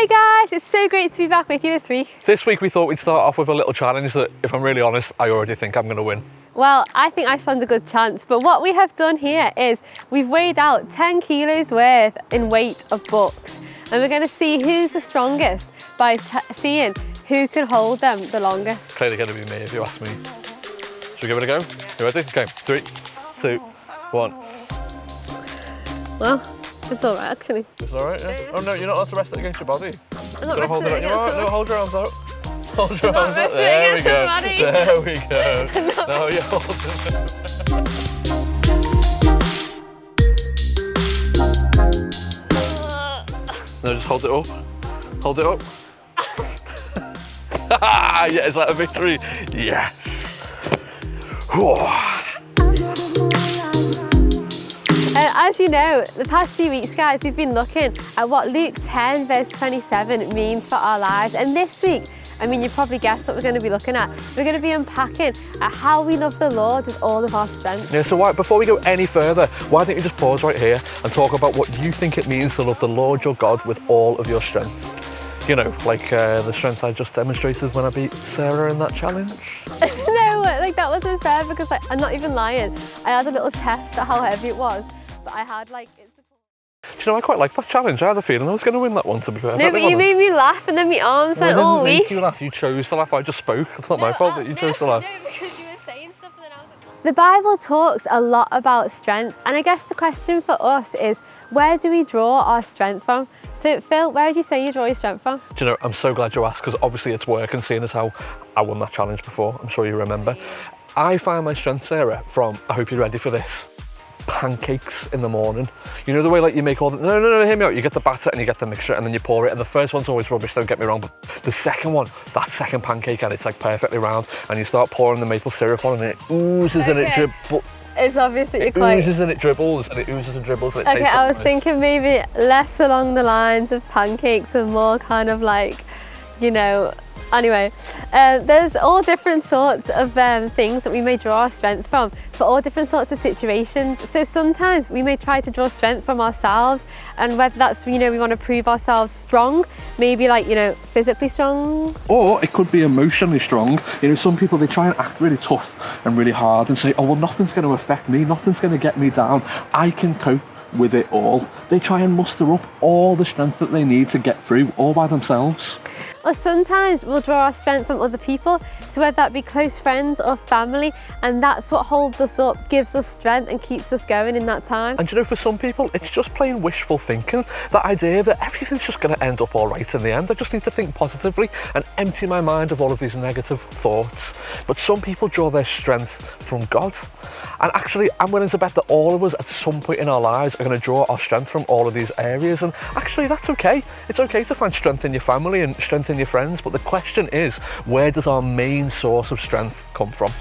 Hi guys, it's so great to be back with you this week. This week we thought we'd start off with a little challenge that, if I'm really honest, I already think I'm going to win. Well, I think I stand a good chance, but what we have done here is we've weighed out 10 kilos worth in weight of books, and we're going to see who's the strongest by seeing who can hold them the longest. It's clearly going to be me if you ask me. Should we give it a go? You ready? Okay, 3, 2, 1. Well, it's all right actually. It's all right, yeah? Oh no, you're not allowed to rest it against your body. I'm not Hold it resting up. against No, hold your arms out. Hold your I'm not arms out. resting There we against go. my body. There we go. No, you're holding it. No, just hold it up. Hold it up. Yeah, is that a victory? Yes. As you know, the past few weeks, guys, we've been looking at what Luke 10 verse 27 means for our lives. And this week, I mean, you probably guessed what we're going to be looking at. We're going to be unpacking at how we love the Lord with all of our strength. Yeah, so before we go any further, why don't you just pause right here and talk about what you think it means to love the Lord your God with all of your strength? You know, like the strength I just demonstrated when I beat Sarah in that challenge. No, like that wasn't fair because I'm not even lying. I had a little test at how heavy it was, but I had like... Do you know, I quite liked that challenge. I had a feeling I was going to win that one, to be fair. No, but you made me laugh and then my arms went all I didn't weak. make you laugh, you chose to laugh. I just spoke. It's not my fault that you chose to laugh. No, because you were saying stuff and then I was like... The Bible talks a lot about strength, and I guess the question for us is, where do we draw our strength from? So Phil, where would you say you draw your strength from? Do you know, I'm so glad you asked, because obviously it's work, and seeing as how I won that challenge before, I'm sure you remember. I find my strength, Sarah, from, I hope you're ready for this, pancakes in the morning. You know the way like you make all the, no, hear me out. You get the batter and you get the mixture and then you pour it, and the first one's always rubbish, don't get me wrong, but the second one, that second pancake, and it's like perfectly round, and you start pouring the maple syrup on and it oozes and it dribbles. It's obviously It oozes and it dribbles and it oozes and dribbles and it tastes Okay, I was nice. thinking maybe less along the lines of pancakes and more kind of like, you know, anyway, there's all different sorts of things that we may draw our strength from for all different sorts of situations. So sometimes we may try to draw strength from ourselves, and whether that's, you know, we want to prove ourselves strong, maybe like, you know, physically strong. Or it could be emotionally strong. You know, some people, they try and act really tough and really hard and say, oh, well, nothing's going to affect me, nothing's going to get me down, I can cope with it all. They try and muster up all the strength that they need to get through all by themselves. Or sometimes we'll draw our strength from other people, so whether that be close friends or family, and that's what holds us up, gives us strength and keeps us going in that time. And you know, for some people, it's just plain wishful thinking. That idea that everything's just going to end up all right in the end. I just need to think positively and empty my mind of all of these negative thoughts. But some people draw their strength from God. And actually, I'm willing to bet that all of us at some point in our lives are going to draw our strength from all of these areas. And actually, that's okay. It's okay to find strength in your family and strength in your friends. But the question is, where does our main source of strength come from?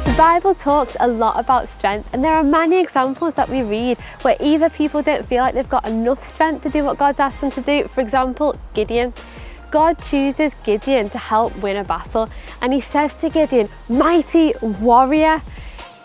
The Bible talks a lot about strength, and there are many examples that we read where either people don't feel like they've got enough strength to do what God's asked them to do. For example, Gideon. God chooses Gideon to help win a battle, and he says to Gideon, mighty warrior,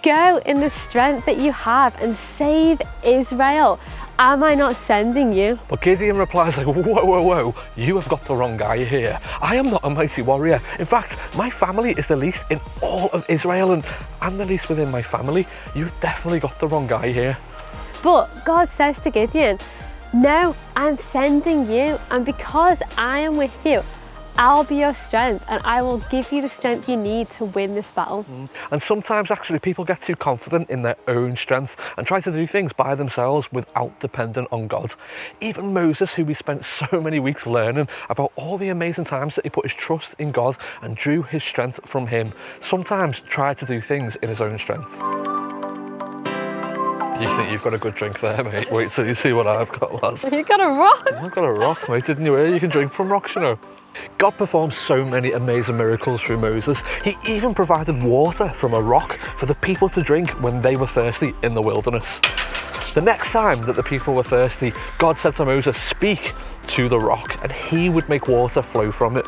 go in the strength that you have and save Israel. Am I not sending you? But Gideon replies like, whoa, you have got the wrong guy here. I am not a mighty warrior. In fact, my family is the least in all of Israel, and I'm the least within my family. You've definitely got the wrong guy here. But God says to Gideon, no, I'm sending you, and because I am with you, I'll be your strength, and I will give you the strength you need to win this battle. And sometimes actually people get too confident in their own strength and try to do things by themselves without depending on God. Even Moses, who we spent so many weeks learning about all the amazing times that he put his trust in God and drew his strength from him, sometimes tried to do things in his own strength. You think you've got a good drink there, mate? Wait till you see what I've got, lad. You've got a rock. I've got a rock, mate, didn't you hear? You can drink from rocks, you know. God performed so many amazing miracles through Moses. He even provided water from a rock for the people to drink when they were thirsty in the wilderness. The next time that the people were thirsty, God said to Moses, speak to the rock, and he would make water flow from it.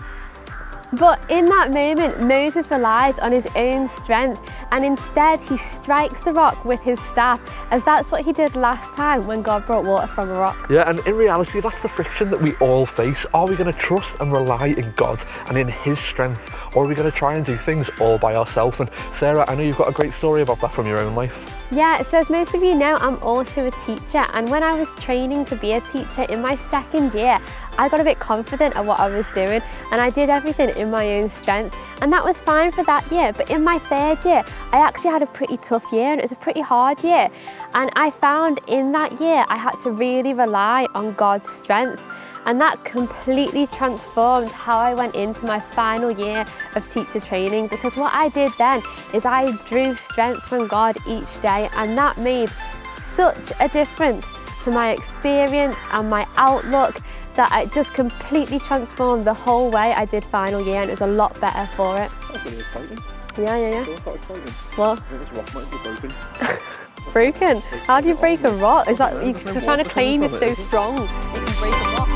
But in that moment, Moses relies on his own strength, and instead he strikes the rock with his staff, as that's what he did last time when God brought water from a rock. Yeah, and in reality, that's the friction that we all face. Are we going to trust and rely in God and in his strength, or are we going to try and do things all by ourselves? And Sarah, I know you've got a great story about that from your own life. Yeah, so as most of you know, I'm also a teacher, and when I was training to be a teacher in my second year, I got a bit confident at what I was doing, and I did everything in my own strength, and that was fine for that year. But in my third year, I actually had a pretty tough year, and it was a pretty hard year, and I found in that year I had to really rely on God's strength, and that completely transformed how I went into my final year of teacher training, because what I did then is I drew strength from God each day, and that made such a difference to my experience and my outlook that it just completely transformed the whole way I did final year, and it was a lot better for it. That's really exciting. Yeah. What's that exciting? What? I think this rock might be broken. Broken? How do you break a rock? Is that, you're There's no trying to water claim coming you're from so it, is it? strong, you can break a rock.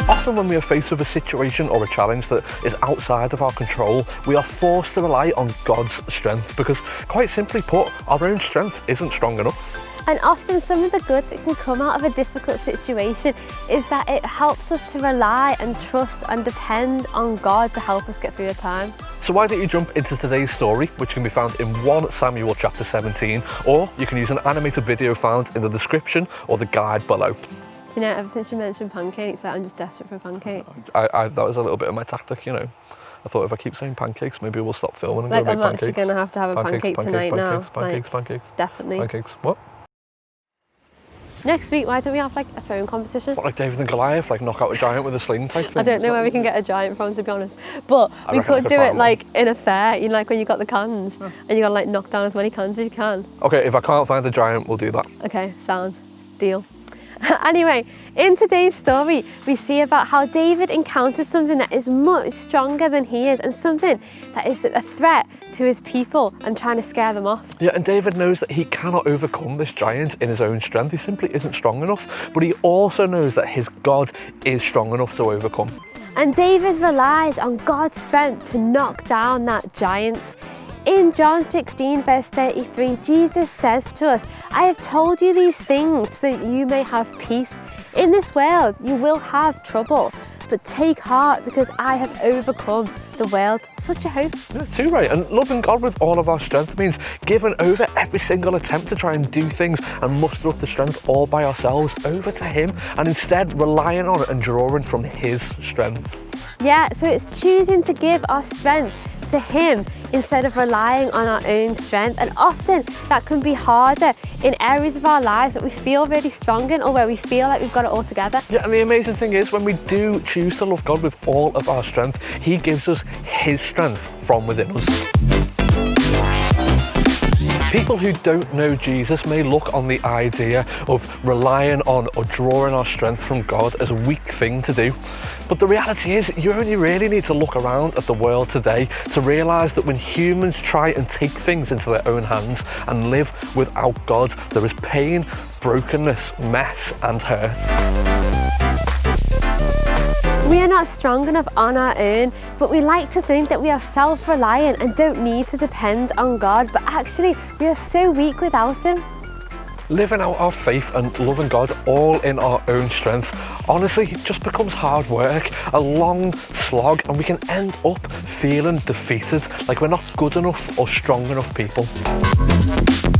Often when we are faced with a situation or a challenge that is outside of our control, we are forced to rely on God's strength, because quite simply put, our own strength isn't strong enough. And often some of the good that can come out of a difficult situation is that it helps us to rely and trust and depend on God to help us get through the time. So why don't you jump into today's story, which can be found in 1 Samuel chapter 17, or you can use an animated video found in the description or the guide below. Do you know, ever since you mentioned pancakes, I'm just desperate for a pancake. That was a little bit of my tactic, you know. I thought if I keep saying pancakes, maybe we'll stop filming and Like, go I'm make actually pancakes. going to have a pancake tonight now. Pancakes. Definitely. Pancakes. What? Next week, why don't we have like a phone competition? What, like David and Goliath, like knock out a giant with a sling type thing? I don't know where we can get a giant from, to be honest. But we could do it like in a fair, you know, like when you got the cans and you got to like knock down as many cans as you can. Okay, if I can't find the giant, we'll do that. Okay, sounds deal. Anyway, in today's story, we see about how David encounters something that is much stronger than he is, and something that is a threat to his people and trying to scare them off. Yeah, and David knows that he cannot overcome this giant in his own strength. He simply isn't strong enough, but he also knows that his God is strong enough to overcome. And David relies on God's strength to knock down that giant. In John 16 verse 33, Jesus says to us, I have told you these things so that you may have peace. In this world you will have trouble, but take heart because I have overcome the world. Such a hope. Yeah, too right. And loving God with all of our strength means giving over every single attempt to try and do things and muster up the strength all by ourselves over to him, and instead relying on it and drawing from his strength. Yeah, so it's choosing to give our strength to him instead of relying on our own strength, and often that can be harder in areas of our lives that we feel really strong in, or where we feel like we've got it all together. Yeah, and the amazing thing is when we do choose to love God with all of our strength, he gives us his strength from within us. People who don't know Jesus may look on the idea of relying on or drawing our strength from God as a weak thing to do. But the reality is, you only really need to look around at the world today to realise that when humans try and take things into their own hands and live without God, there is pain, brokenness, mess and hurt. We are not strong enough on our own, but we like to think that we are self-reliant and don't need to depend on God, but actually we are so weak without him. Living out our faith and loving God all in our own strength, honestly, it just becomes hard work, a long slog, and we can end up feeling defeated, like we're not good enough or strong enough people.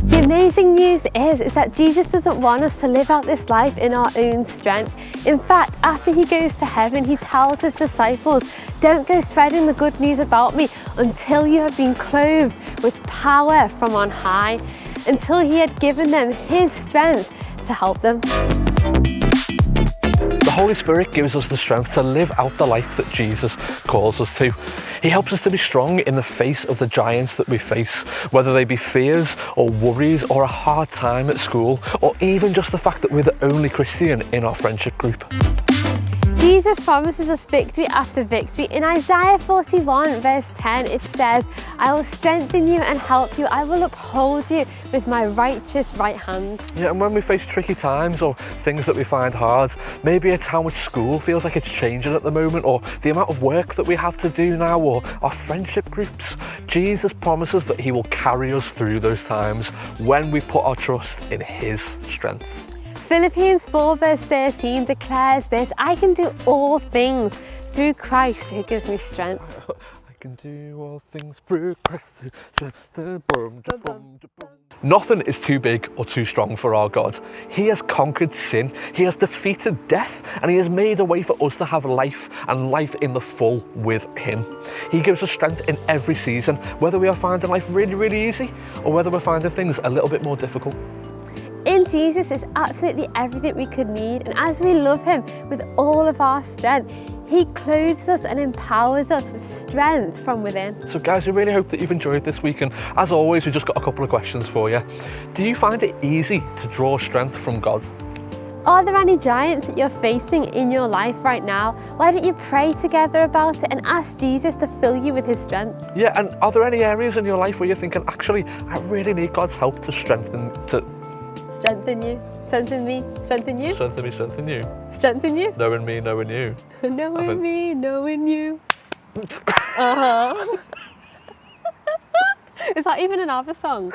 The amazing news is that Jesus doesn't want us to live out this life in our own strength. In fact, after he goes to heaven, he tells his disciples, don't go spreading the good news about me until you have been clothed with power from on high, until he had given them his strength to help them. The Holy Spirit gives us the strength to live out the life that Jesus calls us to. He helps us to be strong in the face of the giants that we face, whether they be fears or worries or a hard time at school, or even just the fact that we're the only Christian in our friendship group. Jesus promises us victory after victory. In Isaiah 41 verse 10 it says, I will strengthen you and help you. I will uphold you with my righteous right hand. Yeah, and when we face tricky times or things that we find hard, maybe it's how much school feels like it's changing at the moment, or the amount of work that we have to do now, or our friendship groups, Jesus promises that he will carry us through those times when we put our trust in his strength. Philippians 4 verse 13 declares this, I can do all things through Christ who gives me strength. I can do all things through Christ. Nothing is too big or too strong for our God. He has conquered sin, he has defeated death, and he has made a way for us to have life, and life in the full with him. He gives us strength in every season, whether we are finding life really, really easy, or whether we're finding things a little bit more difficult. In Jesus is absolutely everything we could need, and as we love him with all of our strength, he clothes us and empowers us with strength from within. So guys, we really hope that you've enjoyed this week, and as always, we've just got a couple of questions for you. Do you find it easy to draw strength from God? Are there any giants that you're facing in your life right now? Why don't you pray together about it and ask Jesus to fill you with his strength? Yeah, and are there any areas in your life where you're thinking, actually, I really need God's help to strengthen you, strengthen me, strengthen you, strengthen me, strengthen you, strengthen you, knowing me, knowing you, knowing me, knowing you. Is that even another song?